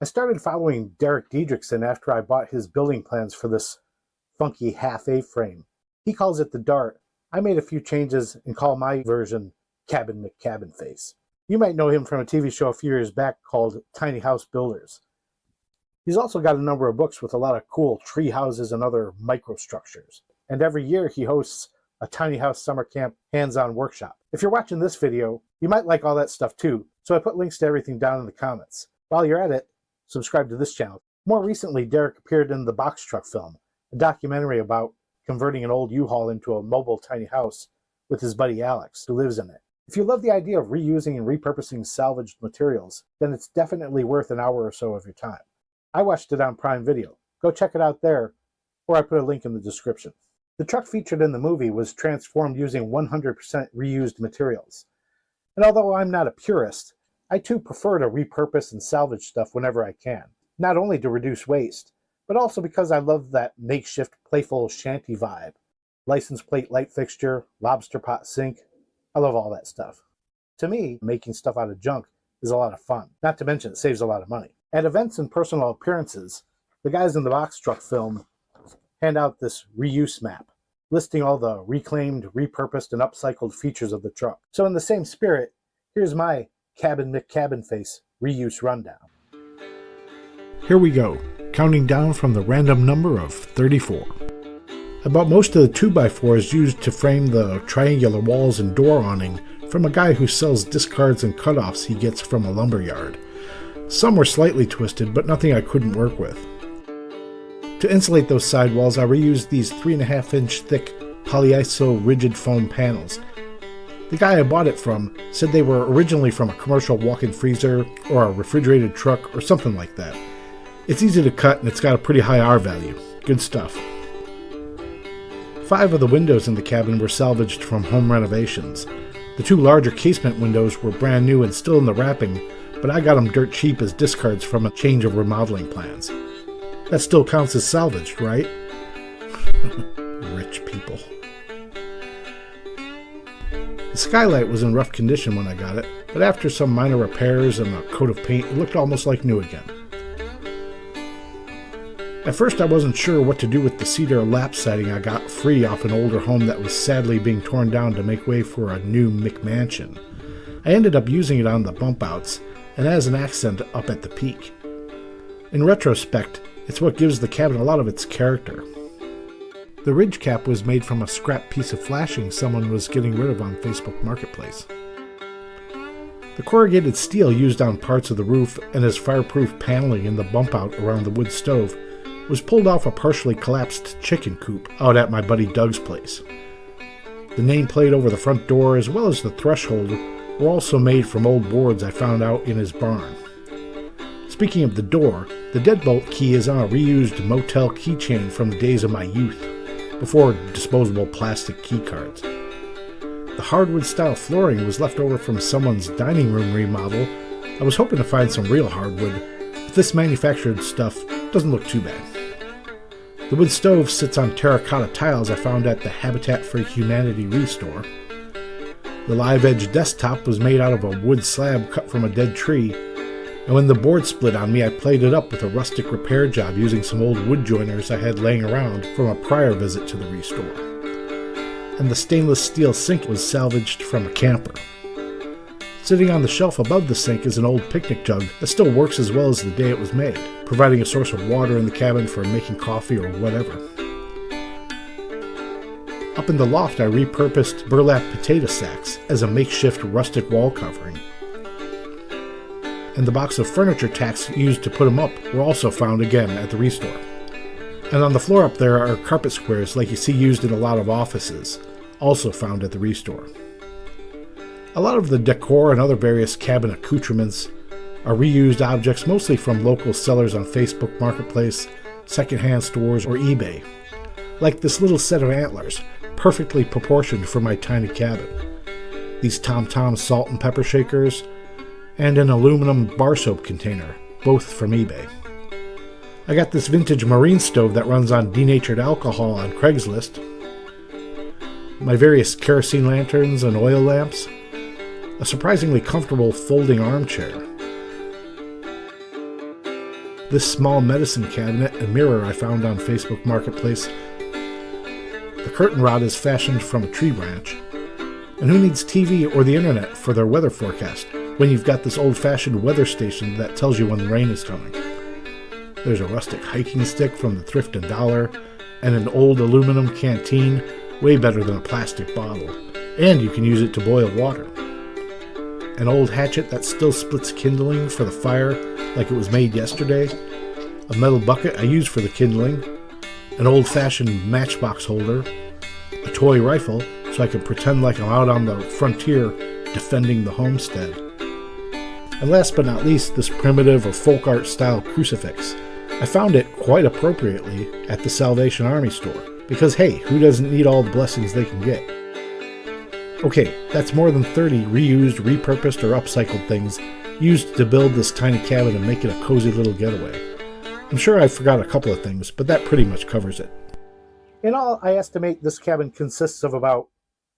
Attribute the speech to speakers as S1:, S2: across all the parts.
S1: I started following Derek Diedrichson after I bought his building plans for this funky half A-frame. He calls it the Dart. I made a few changes and call my version Cabin McCabinface. You might know him from a TV show a few years back called Tiny House Builders. He's also got a number of books with a lot of cool treehouses and other microstructures. And every year he hosts a tiny house summer camp hands-on workshop. If you're watching this video, you might like all that stuff too, so I put links to everything down in the comments. While you're at it, subscribe to this channel. More recently, Derek appeared in the Box Truck Film, a documentary about converting an old U-Haul into a mobile tiny house with his buddy Alex, who lives in it. If you love the idea of reusing and repurposing salvaged materials, then it's definitely worth an hour or so of your time. I watched it on Prime Video. Go check it out there, or I put a link in the description. The truck featured in the movie was transformed using 100% reused materials. And although I'm not a purist, I too prefer to repurpose and salvage stuff whenever I can. Not only to reduce waste, but also because I love that makeshift playful shanty vibe. License plate light fixture, lobster pot sink. I love all that stuff. To me, making stuff out of junk is a lot of fun. Not to mention it saves a lot of money. At events and personal appearances, the guys in the Box Truck Film hand out this reuse map, listing all the reclaimed, repurposed, and upcycled features of the truck. So in the same spirit, here's my Cabin McCabinface reuse rundown.
S2: Here we go, counting down from the random number of 34. I bought most of the 2x4s used to frame the triangular walls and door awning from a guy who sells discards and cutoffs he gets from a lumber yard. Some were slightly twisted, but nothing I couldn't work with. To insulate those sidewalls, I reused these 3.5-inch thick polyiso rigid foam panels. The guy I bought it from said they were originally from a commercial walk-in freezer or a refrigerated truck or something like that. It's easy to cut and it's got a pretty high R value. Good stuff. 5 of the windows in the cabin were salvaged from home renovations. The 2 larger casement windows were brand new and still in the wrapping, but I got them dirt cheap as discards from a change of remodeling plans. That still counts as salvaged, right? Rich people. The skylight was in rough condition when I got it, but after some minor repairs and a coat of paint, it looked almost like new again. At first I wasn't sure what to do with the cedar lap siding I got free off an older home that was sadly being torn down to make way for a new McMansion. I ended up using it on the bump outs and as an accent up at the peak. In retrospect, it's what gives the cabin a lot of its character. The ridge cap was made from a scrap piece of flashing someone was getting rid of on Facebook Marketplace. The corrugated steel used on parts of the roof and as fireproof paneling in the bump out around the wood stove was pulled off a partially collapsed chicken coop out at my buddy Doug's place. The nameplate over the front door as well as the threshold were also made from old boards I found out in his barn. Speaking of the door, the deadbolt key is on a reused motel keychain from the days of my youth, before disposable plastic key cards. The hardwood style flooring was left over from someone's dining room remodel. I was hoping to find some real hardwood, but this manufactured stuff doesn't look too bad. The wood stove sits on terracotta tiles I found at the Habitat for Humanity Restore. The live edge desktop was made out of a wood slab cut from a dead tree, and when the board split on me, I played it up with a rustic repair job using some old wood joiners I had laying around from a prior visit to the restore. And the stainless steel sink was salvaged from a camper. Sitting on the shelf above the sink is an old picnic jug that still works as well as the day it was made, providing a source of water in the cabin for making coffee or whatever. Up in the loft, I repurposed burlap potato sacks as a makeshift rustic wall covering. And the box of furniture tacks used to put them up were also found again at the restore. And on the floor up there are carpet squares like you see used in a lot of offices, also found at the restore. A lot of the decor and other various cabin accoutrements are reused objects mostly from local sellers on Facebook Marketplace, secondhand stores, or eBay. Like this little set of antlers, perfectly proportioned for my tiny cabin. These Tom Tom salt and pepper shakers, and an aluminum bar soap container, both from eBay. I got this vintage marine stove that runs on denatured alcohol on Craigslist, my various kerosene lanterns and oil lamps, a surprisingly comfortable folding armchair. This small medicine cabinet and mirror I found on Facebook Marketplace. The curtain rod is fashioned from a tree branch. And who needs TV or the internet for their weather forecast when you've got this old-fashioned weather station that tells you when the rain is coming? There's a rustic hiking stick from the Thrift and Dollar, and an old aluminum canteen, way better than a plastic bottle. And you can use it to boil water. An old hatchet that still splits kindling for the fire like it was made yesterday. A metal bucket I use for the kindling. An old-fashioned matchbox holder. A toy rifle so I can pretend like I'm out on the frontier defending the homestead. And last but not least, this primitive or folk art style crucifix. I found it quite appropriately at the Salvation Army store, because hey, who doesn't need all the blessings they can get? Okay, that's more than 30 reused, repurposed, or upcycled things used to build this tiny cabin and make it a cozy little getaway. I'm sure I forgot a couple of things, but that pretty much covers it.
S1: In all, I estimate this cabin consists of about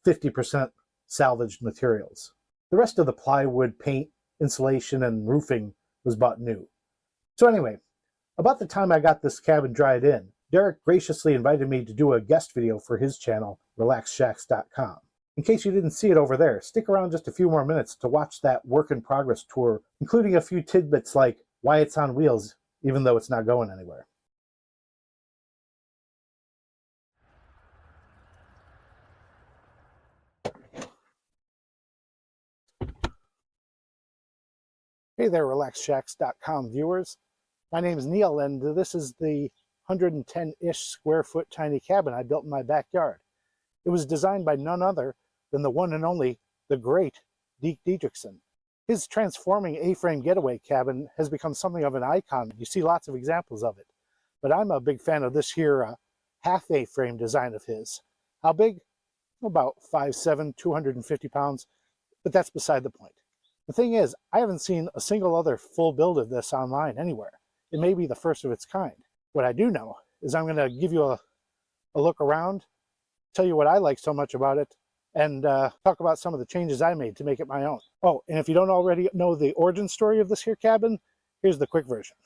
S1: 50% salvaged materials. The rest of the plywood, paint, insulation, and roofing was bought new. So anyway, about the time I got this cabin dried in, Derek graciously invited me to do a guest video for his channel, RelaxShacks.com. In case you didn't see it over there, stick around just a few more minutes to watch that work-in-progress tour, including a few tidbits like why it's on wheels, even though it's not going anywhere. Hey there, RelaxShacks.com viewers. My name is Neil, and this is the 110-ish square foot tiny cabin I built in my backyard. It was designed by none other than the one and only, the great Deke Diedrichson. His transforming A-frame getaway cabin has become something of an icon. You see lots of examples of it. But I'm a big fan of this here half A-frame design of his. How big? About 5'7", 250 pounds, but that's beside the point. The thing is, I haven't seen a single other full build of this online anywhere. It may be the first of its kind. What I do know is I'm going to give you a look around, tell you what I like so much about it, and talk about some of the changes I made to make it my own. Oh, and if you don't already know the origin story of this here cabin, here's the quick version.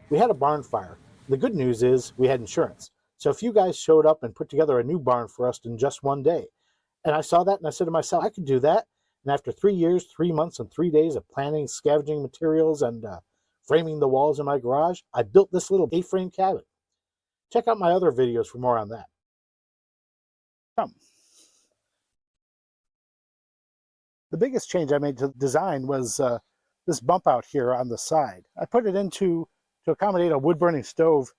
S1: We had a barn fire. The good news is we had insurance. So if you guys showed up and put together a new barn for us in just one day, and I saw that and I said to myself, I could do that. And after 3 years, 3 months, and 3 days of planning, scavenging materials, and framing the walls in my garage, I built this little A-frame cabin. Check out my other videos for more on that. Come. The biggest change I made to the design was this bump out here on the side. I put it in to accommodate a wood-burning stove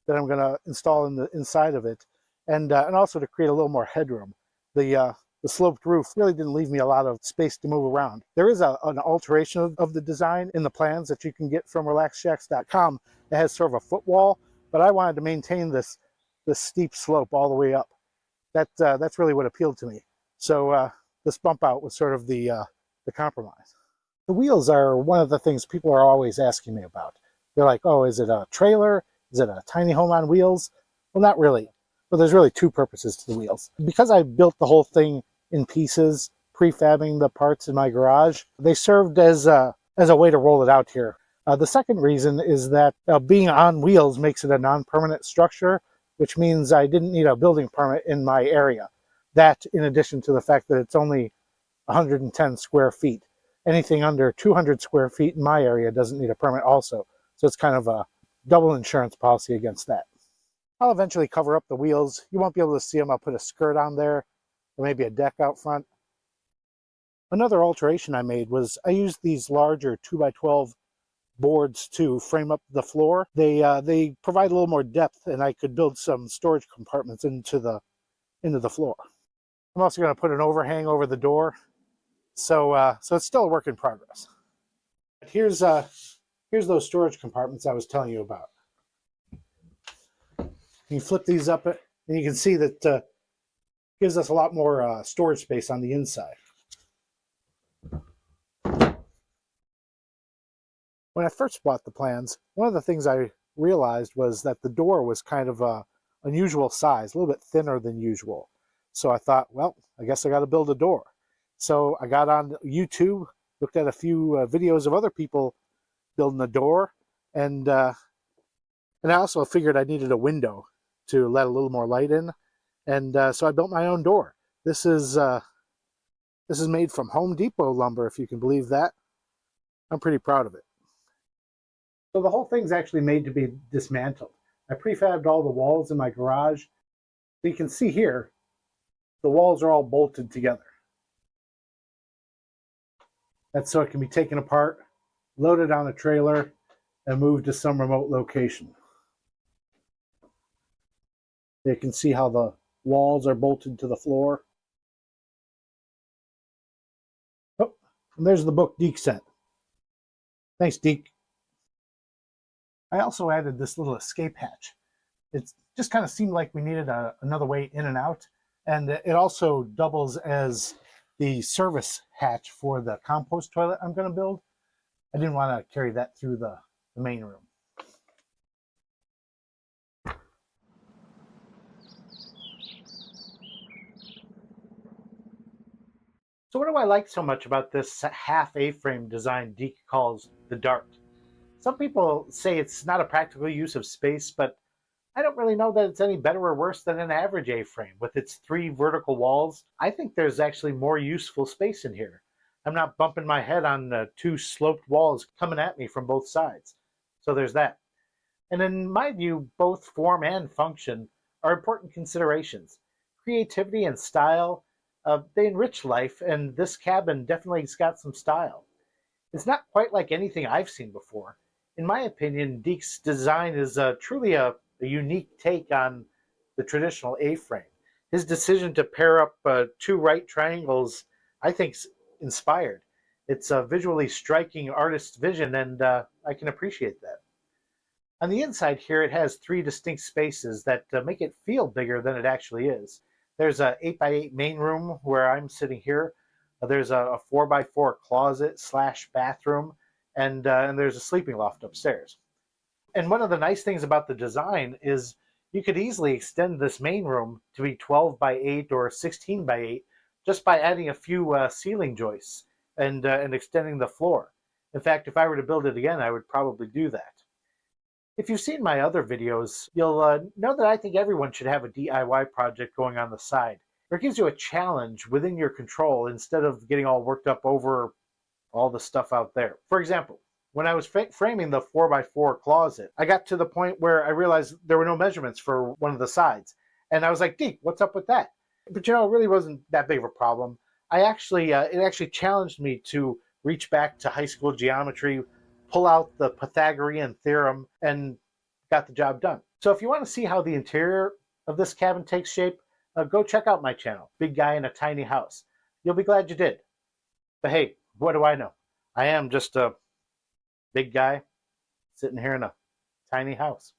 S1: that I'm going to install in the inside of it, and also to create a little more headroom. The sloped roof really didn't leave me a lot of space to move around. There is an alteration of the design in the plans that you can get from RelaxShacks.com. It has sort of a footwall, but I wanted to maintain this steep slope all the way up. That's really what appealed to me. So this bump out was sort of the compromise. The wheels are one of the things people are always asking me about. They're like, oh, is it a trailer? Is it a tiny home on wheels? Well, not really. But there's really two purposes to the wheels. Because I built the whole thing in pieces, prefabbing the parts in my garage, they served as a way to roll it out here. The second reason is that being on wheels makes it a non-permanent structure, which means I didn't need a building permit in my area. That, in addition to the fact that it's only 110 square feet. Anything under 200 square feet in my area doesn't need a permit also. So it's kind of a double insurance policy against that. I'll eventually cover up the wheels. You won't be able to see them. I'll put a skirt on there, or maybe a deck out front. Another alteration I made was I used these larger 2x12 boards to frame up the floor. They provide a little more depth, and I could build some storage compartments into the floor. I'm also going to put an overhang over the door, so it's still a work in progress. But here's those storage compartments I was telling you about. You flip these up, and you can see that gives us a lot more storage space on the inside. When I first bought the plans, one of the things I realized was that the door was kind of a unusual size, a little bit thinner than usual. So I thought, well, I guess I got to build a door. So I got on YouTube, looked at a few videos of other people building a door, And I also figured I needed a window to let a little more light in. And so I built my own door. This is made from Home Depot lumber, if you can believe that. I'm pretty proud of it. So the whole thing's actually made to be dismantled. I prefabbed all the walls in my garage. So you can see here, the walls are all bolted together. That's so it can be taken apart, loaded on a trailer, and moved to some remote location. You can see how the walls are bolted to the floor. Oh, and there's the book Deke sent. Thanks, Deke. I also added this little escape hatch. It just kind of seemed like we needed another way in and out. And it also doubles as the service hatch for the compost toilet I'm going to build. I didn't want to carry that through the main room. So what do I like so much about this half A-frame design Deke calls the Dart? Some people say it's not a practical use of space, but I don't really know that it's any better or worse than an average A-frame. With its 3 vertical walls, I think there's actually more useful space in here. I'm not bumping my head on 2 sloped walls coming at me from both sides. So there's that. And in my view, both form and function are important considerations. Creativity and style, they enrich life, and this cabin definitely's got some style. It's not quite like anything I've seen before. In my opinion, Deke's design is truly a unique take on the traditional A-frame. His decision to pair up 2 right triangles, I think, is inspired. It's a visually striking artist's vision, and I can appreciate that. On the inside here, it has 3 distinct spaces that make it feel bigger than it actually is. There's an 8x8 main room where I'm sitting here. There's a 4x4 closet / bathroom, and there's a sleeping loft upstairs. And one of the nice things about the design is you could easily extend this main room to be 12x8 or 16x8 just by adding a few ceiling joists and extending the floor. In fact, if I were to build it again, I would probably do that. If you've seen my other videos, you'll know that I think everyone should have a DIY project going on the side. It gives you a challenge within your control instead of getting all worked up over all the stuff out there. For example, when I was framing the 4x4 closet, I got to the point where I realized there were no measurements for one of the sides. And I was like, Deke, what's up with that? But it really wasn't that big of a problem. It actually challenged me to reach back to high school geometry, pull out the Pythagorean theorem, and got the job done. So if you want to see how the interior of this cabin takes shape, go check out my channel, Big Guy in a Tiny House. You'll be glad you did. But hey, what do I know? I am just a big guy sitting here in a tiny house.